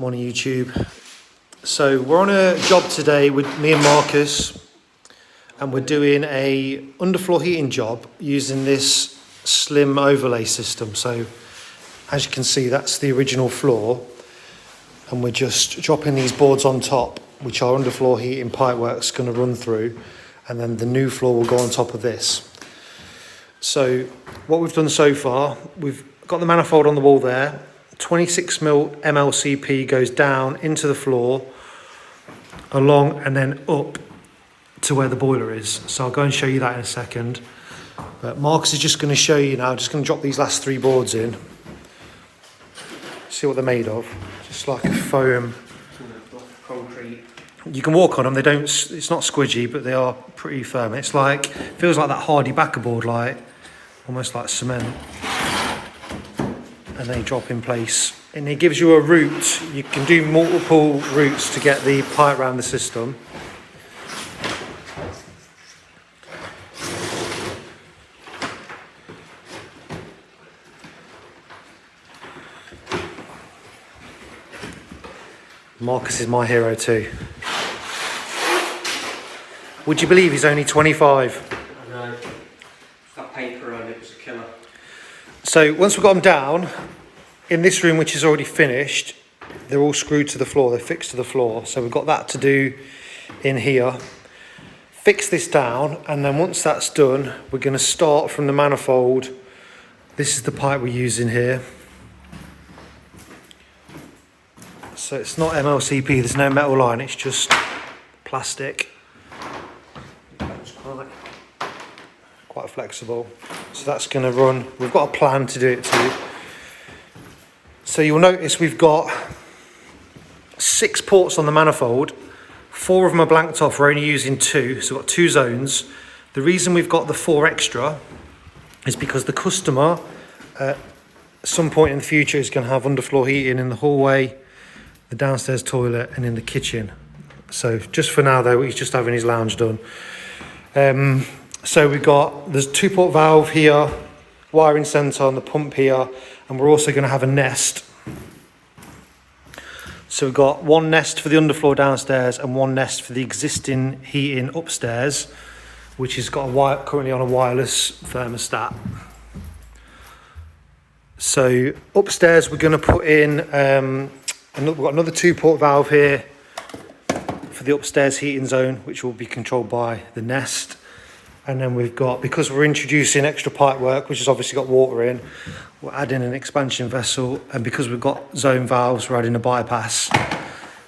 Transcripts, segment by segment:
Morning YouTube. So we're on a job today with me and Marcus, and we're doing a underfloor heating job using this slim overlay system. So as you can see, that's the original floor, and we're just dropping these boards on top, which our underfloor heating pipework's going to run through, and then the new floor will go on top of this. So what we've done so far, we've got the manifold on the wall there. 26mm MLCP goes down into the floor, along and then up to where the boiler is. So I'll go and show you that in a second. But Marcus is just going to show you now, just going to drop these last three boards in. See what they're made of. Just like a foam. Concrete. You can walk on them, they don't, it's not squidgy, but they are pretty firm. It's like, feels like that hardy backer board, like, almost like cement. And they drop in place, and it gives you a route. You can do multiple routes to get the pipe around the system. Marcus is my hero too. Would you believe he's only 25? I know. That paper on it was a killer. So once we've got them down, in this room, which is already finished, they're all screwed to the floor, they're fixed to the floor. So we've got that to do in here. Fix this down, and then once that's done, we're going to start from the manifold. This is the pipe we're using here. So it's not MLCP, there's no metal line, it's just plastic. Quite flexible. So that's going to run, we've got a plan to do it too. So you'll notice we've got 6 ports on the manifold. 4 of them are blanked off, we're only using 2, so we've got 2 zones. The reason we've got the 4 extra is because the customer at some point in the future is going to have underfloor heating in the hallway, the downstairs toilet and in the kitchen. So just for now though, he's just having his lounge done. So we've got, there's 2-port valve here, wiring centre on the pump here, and we're also going to have a nest. So we've got 1 nest for the underfloor downstairs and 1 nest for the existing heating upstairs, which has got a currently on a wireless thermostat. So upstairs we're going to put in, we've got another 2-port valve here for the upstairs heating zone, which will be controlled by the nest. And then we've got, because we're introducing extra pipe work, which has obviously got water in, we're adding an expansion vessel, and because we've got zone valves, we're adding a bypass.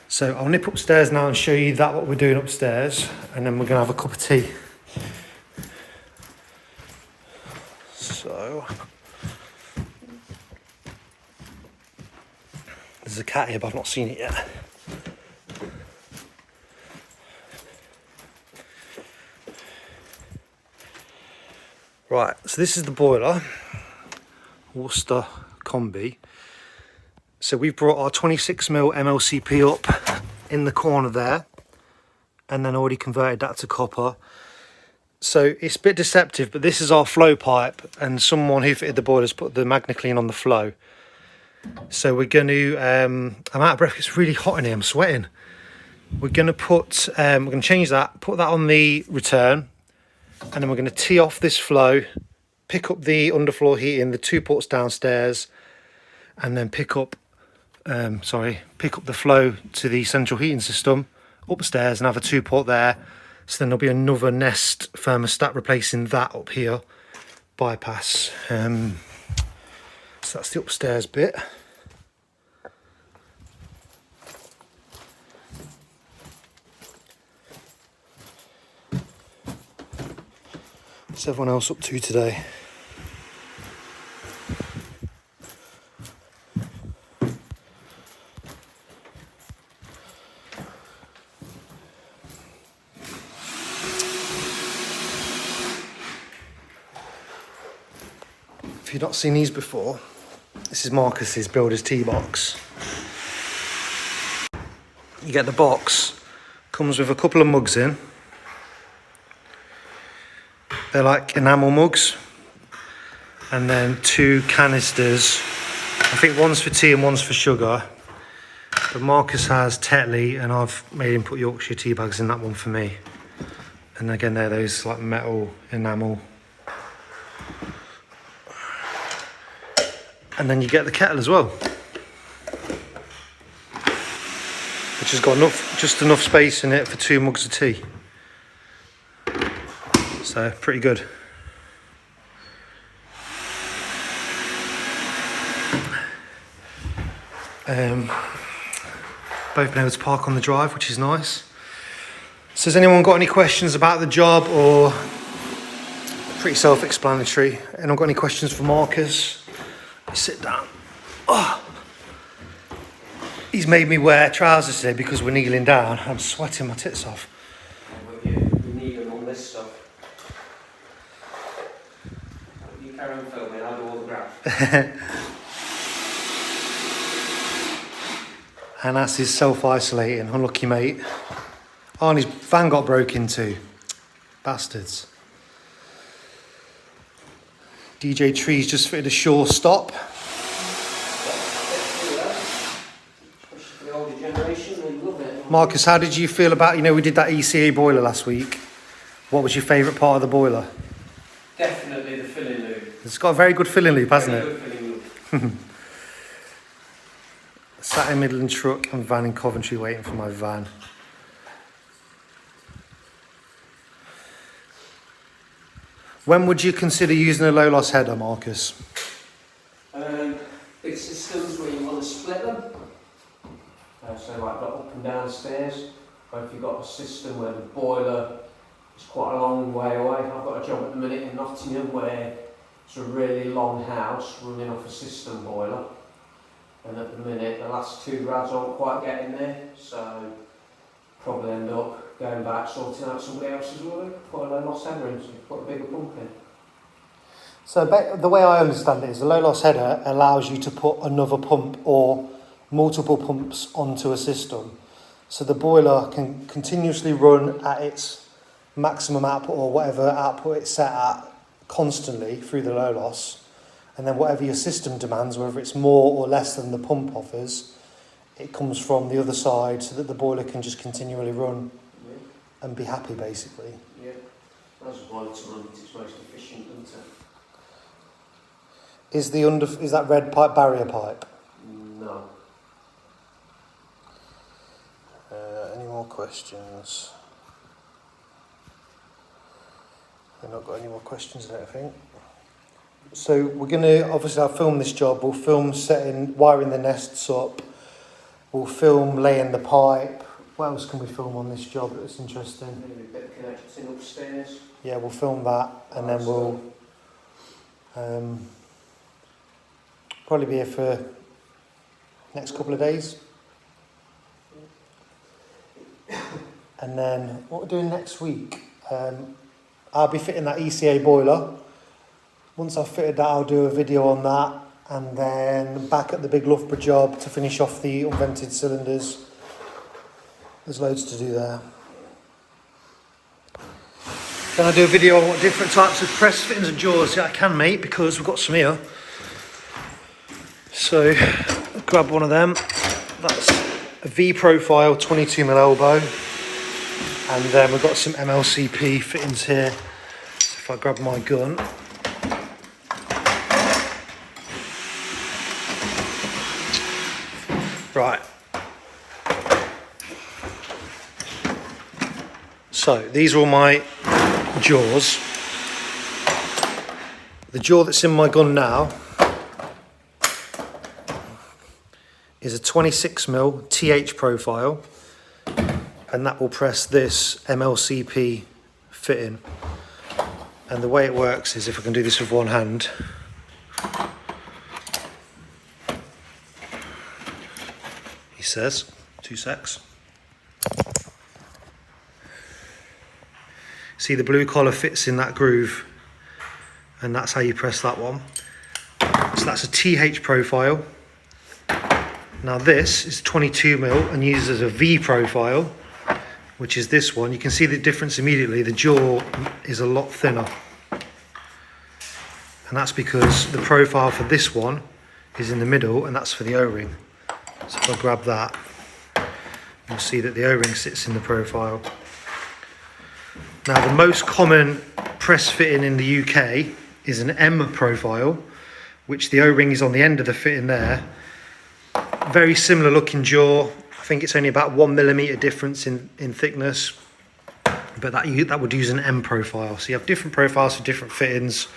So I'll nip upstairs now and show you that, what we're doing upstairs, and then we're going to have a cup of tea. So there's a cat here, but I've not seen it yet. Right, so this is the boiler, Worcester Combi. So we've brought our 26mm MLCP up in the corner there, and then already converted that to copper. So it's a bit deceptive, but this is our flow pipe, and someone who fitted the boilers put the MagnaClean on the flow. So we're going to, I'm out of breath, it's really hot in here, I'm sweating. We're going to put, we're going to change that, put that on the return, and then we're going to tee off this flow, pick up the underfloor heating, the 2 ports downstairs, and then pick up the flow to the central heating system upstairs and have a 2-port there. So then there'll be another nest thermostat replacing that up here, bypass. So that's the upstairs bit. What's everyone else up to today? If you've not seen these before, this is Marcus's builder's tea box. You get the box, comes with a couple of mugs in. They're like enamel mugs, and then 2 canisters. I think one's for tea and one's for sugar. But Marcus has Tetley, and I've made him put Yorkshire tea bags in that one for me. And again, they're those like metal enamel. And then you get the kettle as well, which has got just enough space in it for 2 mugs of tea. So pretty good. Both been able to park on the drive, which is nice. So has anyone got any questions about the job, or pretty self-explanatory? Anyone got any questions for Marcus? Sit down. Oh. He's made me wear trousers today because we're kneeling down. I'm sweating my tits off. You need them on this stuff. You carry on filming, I'll do all the graphs. And that's his self-isolating, unlucky mate. Oh, and his van got broke into. Bastards. DJ Tree's just fitted a shore stop. For the older generation, they love it. Marcus, how did you feel about, we did that ECA boiler last week. What was your favourite part of the boiler? Definitely the filling loop. It's got a very good filling loop, hasn't Very it? good filling loop. Sat in Midland truck and van in Coventry waiting for my van. When would you consider using a low loss header, Marcus? Big systems where you want to split them. So like the up and down stairs. Or if you've got a system where the boiler is quite a long way away. I've got a job at the minute in Nottingham where it's a really long house running off a system boiler. And at the minute, the last 2 rads aren't quite getting there, so probably end up going back, sorting out somebody else's work, put a low loss header in, so put a bigger pump in. So the way I understand it is a low loss header allows you to put another pump or multiple pumps onto a system. So the boiler can continuously run at its maximum output or whatever output it's set at constantly through the low loss. And then whatever your system demands, whether it's more or less than the pump offers, it comes from the other side so that the boiler can just continually run and be happy, basically. Yeah, that's why it's most efficient, isn't it? Is that red pipe barrier pipe? No. Any more questions? I've not got any more questions, I don't think. So we're going to, obviously I'll film this job, we'll film wiring the nests up, we'll film laying the pipe. What else can we film on this job that's interesting? Maybe a bit of connecting upstairs. Yeah, we'll film that and then we'll probably be here for next couple of days. And then what we're doing next week, I'll be fitting that ECA boiler. Once I've fitted that, I'll do a video on that, and then back at the big Loughborough job to finish off the unvented cylinders. There's loads to do there. Then I'll do a video on what different types of press fittings and jaws I can make, because we've got some here. So, I'll grab one of them. That's a V profile 22mm elbow. And then we've got some MLCP fittings here. So if I grab my gun. Right. So these are all my jaws. The jaw that's in my gun now is a 26mm TH profile, and that will press this MLCP fitting. And the way it works is, if I can do this with one hand, he says, 2 secs. See, the blue collar fits in that groove, and that's how you press that one. So that's a TH profile. Now this is 22mm and uses a V profile, which is this one. You can see the difference immediately. The jaw is a lot thinner. And that's because the profile for this one is in the middle, and that's for the O-ring. So if I grab that, you'll see that the O-ring sits in the profile. Now the most common press fitting in the UK is an M profile, which the O-ring is on the end of the fitting there. Very similar looking jaw. I think it's only about 1mm difference in thickness, but that would use an M profile. So you have different profiles for different fittings.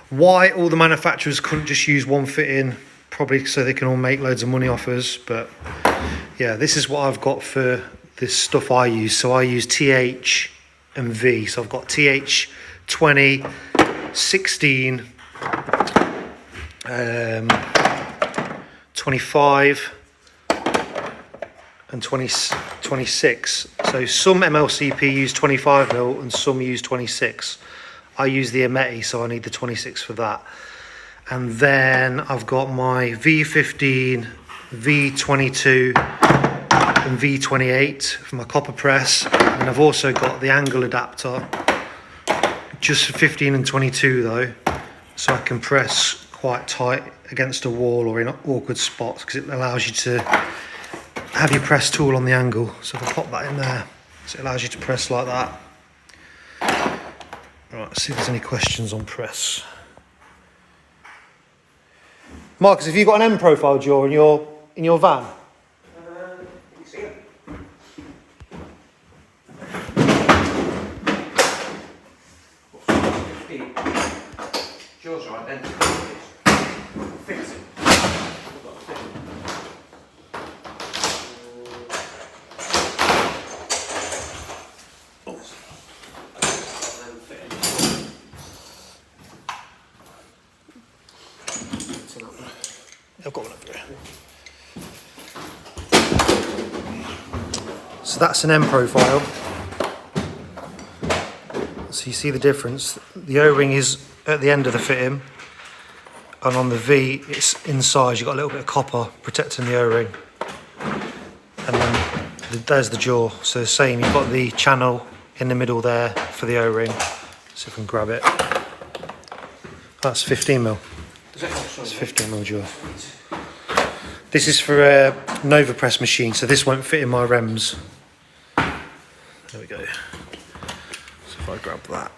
Why all the manufacturers couldn't just use one fitting? Probably so they can all make loads of money off us. But yeah, this is what I've got for this stuff I use. So I use TH and V. So I've got TH 20, 16, 25 and 26. So some MLCP use 25mm and some use 26. I use the Ameti, so I need the 26 for that. And then I've got my V15, V22 and V28 for my copper press. And I've also got the angle adapter, just for 15 and 22 though, so I can press quite tight against a wall or in awkward spots, because it allows you to have your press tool on the angle. So if I pop that in there, so it allows you to press like that. Right, let's see if there's any questions on press. Marcus, have you got an M profile jaw in your van? You see it? Jaws are identical. Fix it. I've got one up there. So that's an M profile. So you see the difference. The O-ring is at the end of the fitting, and on the V it's inside. You've got a little bit of copper protecting the O-ring, and then there's the jaw. So the same, you've got the channel in the middle there for the O-ring. So if I can grab it. That's 15mm. It's 15mm jaw. This is for a Nova press machine, so this won't fit in my rems. There we go. So if I grab that,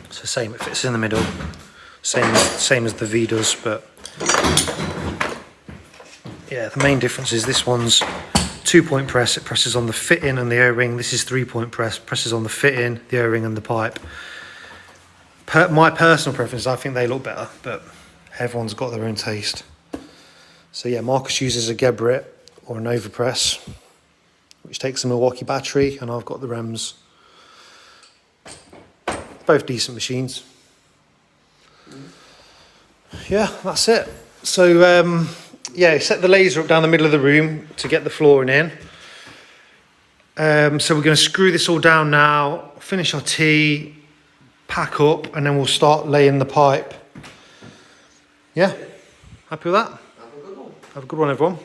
so same, it fits in the middle, same as the V does, but yeah, the main difference is this one's 2-point press. It presses on the fitting and the O-ring. This is 3-point press, presses on the fitting, the O-ring, and the pipe. My personal preference, I think they look better, but everyone's got their own taste. So yeah, Marcus uses a Geberit or a Nova press, which takes a Milwaukee battery, and I've got the rems. Both decent machines. Yeah, that's it. So yeah, set the laser up down the middle of the room to get the flooring in. So we're going to screw this all down now, finish our tea, pack up, and then we'll start laying the pipe. Yeah? Happy with that? Have a good one. Have a good one, everyone.